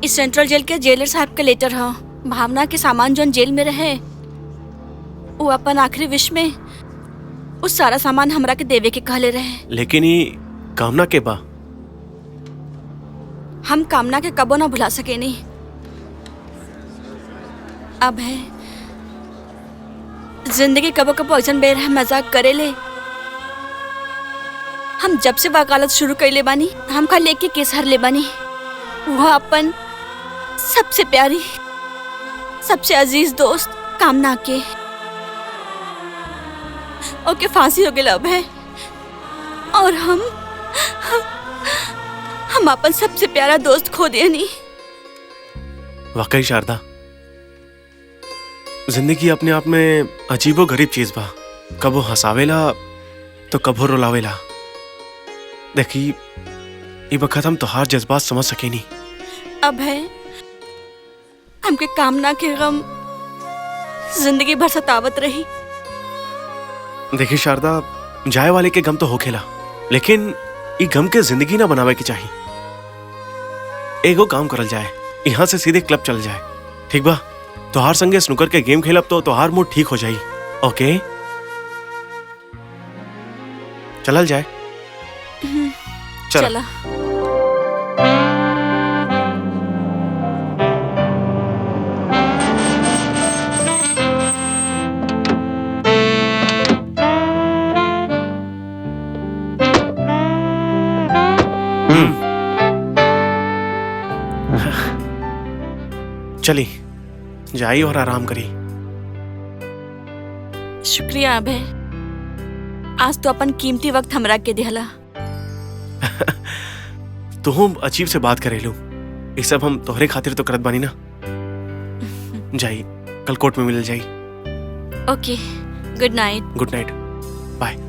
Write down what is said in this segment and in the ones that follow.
इस central जेल के jailer साहब के लेटर ह। भावना के सामान जोन जेल में रहे वो अपन आखिरी विश में उस सारा सामान हमरा के देवे के कहले रहे। लेकिन ये कामना के बा। हम कामना के कबो ना भुला सके नहीं। अब है जिंदगी कबो कबो ऐसा बेरहम मजाक करेले। हम जब से वकालत शुरू कैले बानी हम खा लेके केस हर ले बानी। वह अपन सबसे प्यारी सबसे अजीज दोस्त कामना के ओके फांसी हो गई अब है और हम अपन सबसे प्यारा दोस्त खो दिया नहीं। वाकई शारदा, जिंदगी अपने आप में अजीबो गरीब चीज बा। कबो हंसावेला तो कबो रुलावेला। देखी ये वक्त हम तोहार जज्बात समझ सके नहीं। अब है हमके कामना के गम जिंदगी भर सतावत रही। देखी शारदा, जाए वाले के गम तो होखेला, लेकिन ये गम के जिंदगी ना बनावे के चाहिए। एगो काम करल जाए, यहाँ से सीधे क्लब चल जाए। ठीक बा? तोहार संगे स्नूकर के गेम खेलब तो तोहार मूड ठीक हो जाई। ओके, चलल जाए। चला। चली जाई और आराम करी। शुक्रिया अभय, आज तो अपन कीमती वक्त हमरा के दिहला। तो हम अजीब से बात करेलू। ये सब हम तोहरे खातिर तो करत बानी ना। जाई, कल कोर्ट में मिल जाई। Okay, good night. Good night, bye.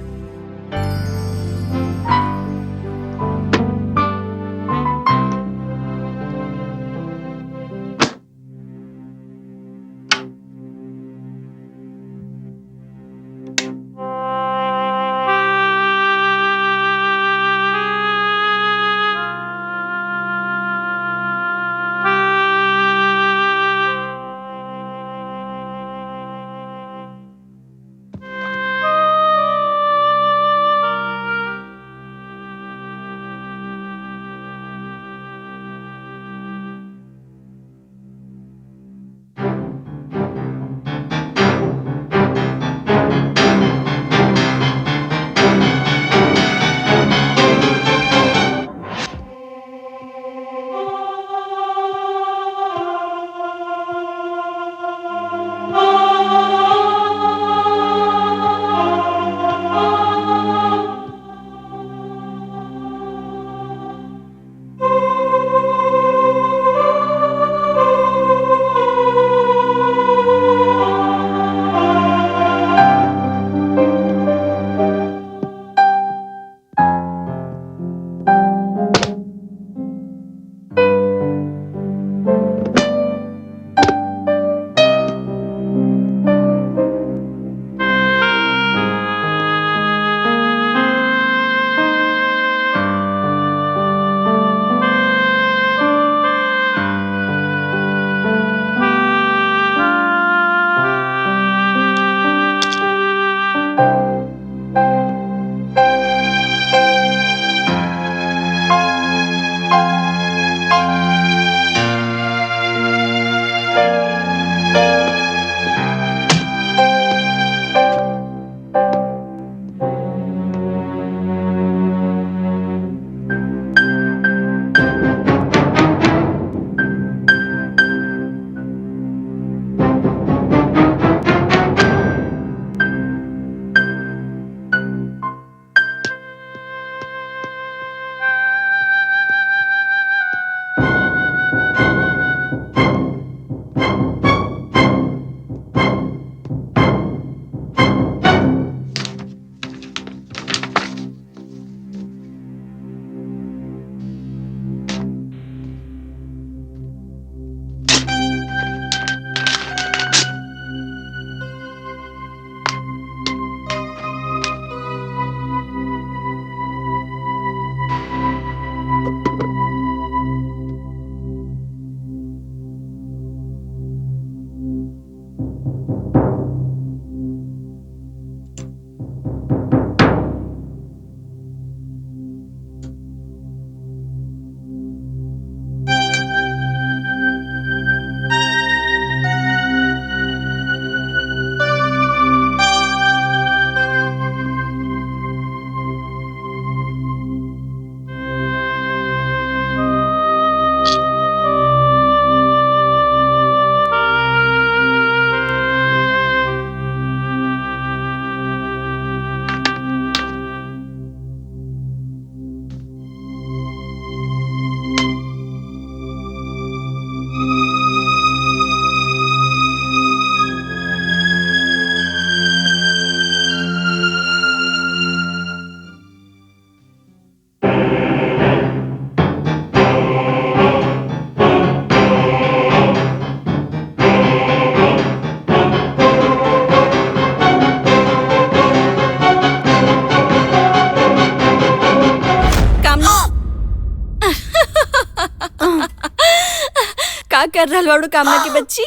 का कर रहल बाड़ू कामना की बच्ची?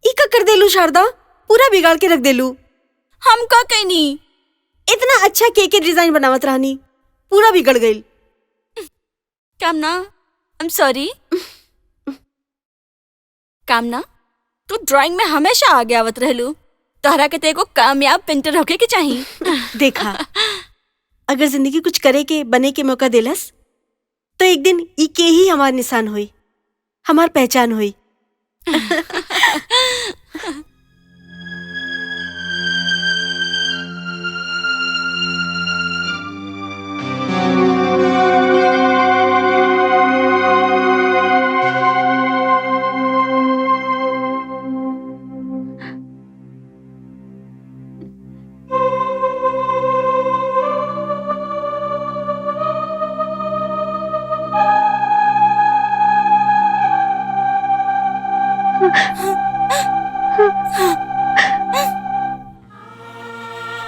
ई का कर देलू शारदा, पूरा बिगाड़ के रख देलू। हम का कहनी? इतना अच्छा केक के डिजाइन बनावत रहनी, पूरा बिगड़ गई। कामना, आई एम सॉरी। कामना, तू ड्राइंग में हमेशा आगे आवत रहलू। तोहरा के तेको कामयाब पेंटर होके के चाहिए। देखा, अगर जिंदगी कुछ करे के बने के मौका देलस तो एक दिन ई के ही हमार निशान हुई, हमार पहचान हुई।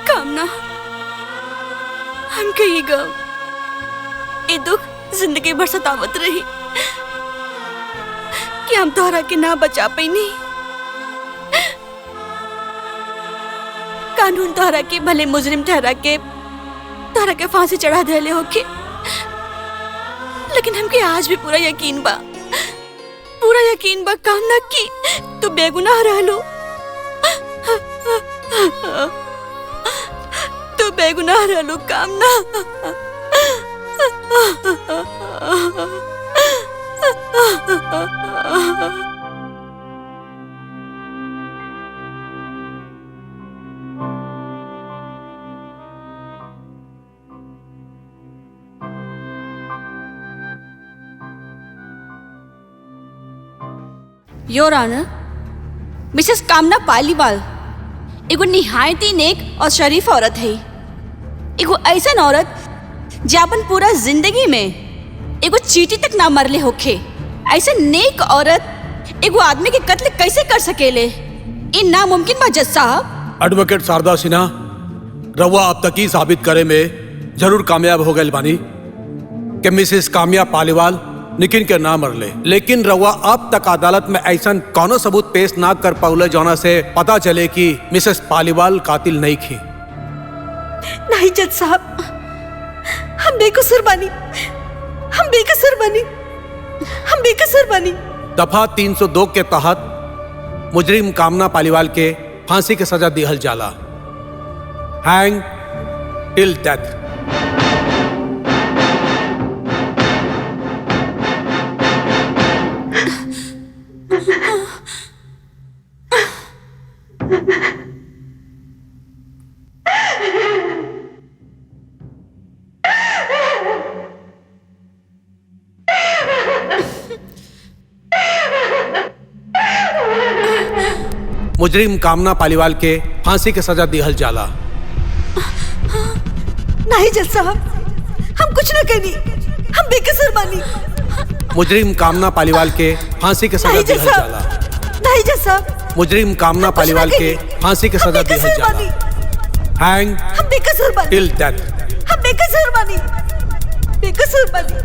कामना, हम कही गम, ये दुख जिंदगी भर सतावत रही कि हम तोहरा के ना बचा पैनी। कानून तोहरा के भले मुजरिम ठहरा के तोहरा के फांसी चढ़ा देले होके, लेकिन हमके आज भी पूरा यकीन बा कामना की तू बेगुनाह रहलो। तू बेगुनाह रहलो कामना। योर ऑनर, मिसेस कामना पालीवाल एगो निहायती नेक और शरीफ औरत है। एगो ऐसन औरत जे अपन पूरा जिंदगी में एगो चींटी तक ना मरले होखे। ऐसे नेक औरत एगो आदमी के कत्ल कैसे कर सकेले? इन नामुमकिन बा जज साहब। एडवोकेट शारदा सिन्हा, रउआ अब तक ही साबित करे में जरूर कामयाब हो गए बानी कि मिसेस काम्या पालीवाल निकिन के ना मरले, लेकिन रउआ अब तक अदालत में ऐसा कौनो सबूत पेश ना कर पाउले जौना से पता चले कि मिसेस पालीवाल कातिल नहीं थी। नहीं जज साहब, हम बेकसूर बानी, हम बेकसूर बानी, हम बेकसूर बानी। दफा 302 के तहत मुजरिम कामना पालीवाल के फांसी के सजा दिहल जाला, हैंग टिल डेथ। मुजरिम कामना पालीवाल के फांसी के सजा दिहल जाला। नहीं जज साहब, हम कुछ न करी, हम बेकसूर बानी। मुजरिम कामना पालीवाल के फांसी के सजा दिहल जाला। नहीं जज साहब, मुजरिम कामना पालीवाल के फांसी के सजा दिहल जाला, हैंग हम बेकसूर बानी, टिल डेथ। हम बेकसूर बानी, बेकसूर बानी।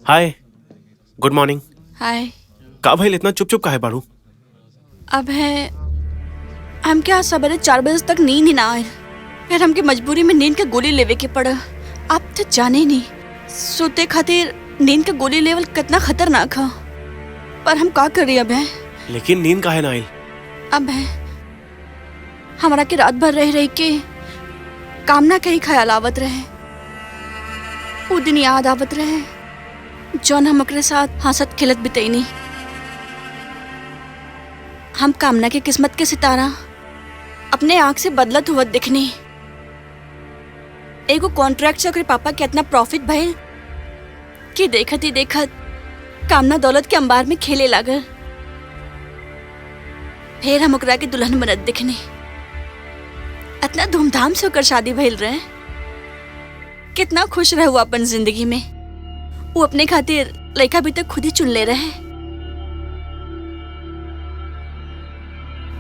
हाय, गुड मॉर्निंग। हाय। का भाई इतना चुप चुप का है बाड़ू? अब है हम क्या सवेरे 4 बजे तक नींद ही ना आए, फिर हमके मजबूरी में नींद के गोली लेवे के पड़ा। आप तो जाने ही नहीं सोते खातिर नींद के गोली लेवल कितना खतरनाक है, पर हम का करी अब है। लेकिन नींद का है ना आइल? अब है हमारा के रात भर रह रही के कामना के ही ख्याल आवत रहे, वो दिन याद आवत रहे जौन हम ओकरे साथ हंसत खिलत बितैनी। हम कामना के किस्मत के सितारा अपने आँख से बदलत हुआ दिखनी। एगो कॉन्ट्रैक्ट से ओकरे पापा के इतना प्रॉफिट भइल कि देखत ही देखत कामना दौलत के अंबार में खेले लागल। फिर हम ओकरा के दुल्हन बनत दिखनी। इतना धूमधाम से ओकर शादी भइल रहे, कितना खुश रहे वो अपन जिंदगी में। वो अपने खातिर लड़का भी तक खुद ही चुन ले रहे।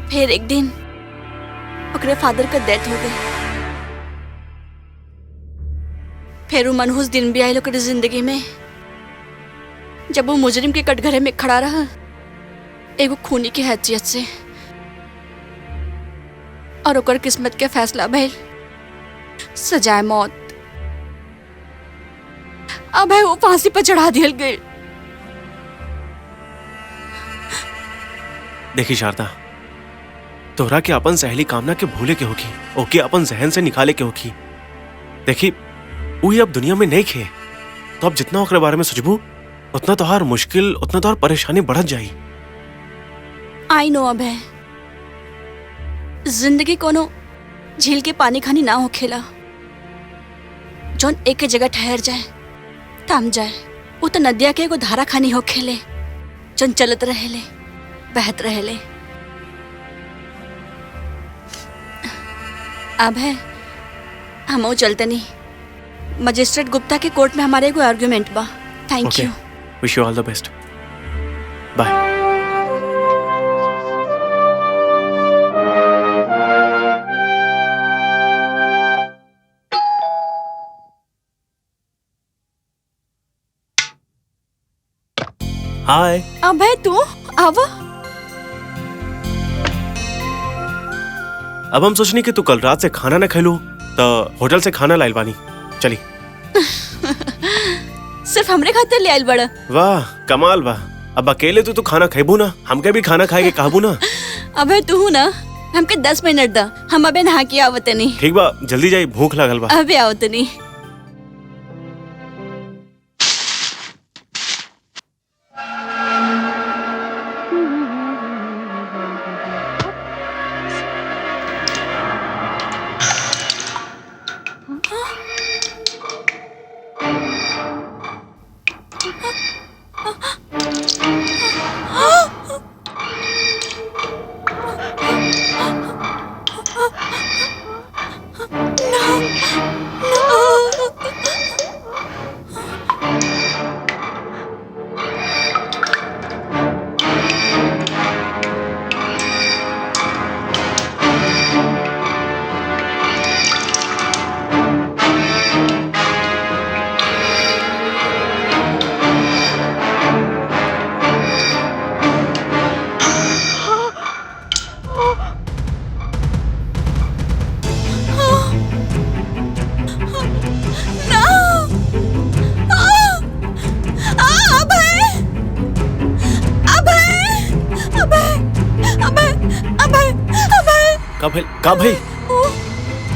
फिर एक दिन ओकरे फादर का डेथ हो गई। फिर वो मनहूस दिन भी आयल ओकरे जिंदगी में, जब वो मुजरिम के कटघरे में खड़ा रहा एगो खूनी की हैसियत से, और ओकर किस्मत के फैसला भइल सजाए मौत। अब है वो फांसी पर चढ़ा दियल गई। देखी शारदा, तोहरा के अपन सहेली कामना के भूले के होगी, ओके अपन जहन से निकाले के होगी। देखी वही अब दुनिया में नहीं खे, तो अब जितना ओकरे बारे में सोचबू उतना तोहार मुश्किल, उतना तोहार परेशानी बढ़त जाई। आई नो अब है जिंदगी कोनो झील के पानी खानी ना हो खेला, जौन एक जगह ठहर जाए थम जाए। वो तो नदिया के एगो धारा खानी हो खेले, जौन चलत रहेले बहत रहेले। अब है हम चलते नहीं, मजिस्ट्रेट गुप्ता के कोर्ट में हमारे एगो आर्गुमेंट बा। Thank you. Wish you all the best. Bye. Hi. अब है तू आवा। अब हम सोचनी कि तू कल रात से खाना न खेलू तो होटल से खाना लाइल बानी। चली। सिर्फ हमरे खातिर ले आइल बड़ा। वाह कमाल बा। अब अकेले तू खाना खेबू ना, हमके भी खाना खाए के कहबू ना। अबे तू ना हमके 10 मिनट दा, हम अबे नहा के आवत नहीं। ठीक बा, जल्दी जाई, भूख लागल बा। अबे आवत नहीं।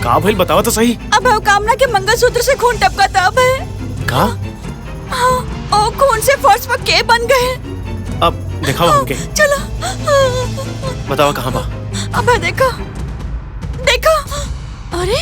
का भइल बतावा तो सही। अब कामना के मंगलसूत्र से खून टपका था। अब का? ओ खून से फर्श पर के बन गए। अब दिखाओ हमके। चलो बतावा कहाँ बा? अब देखो देखो। अरे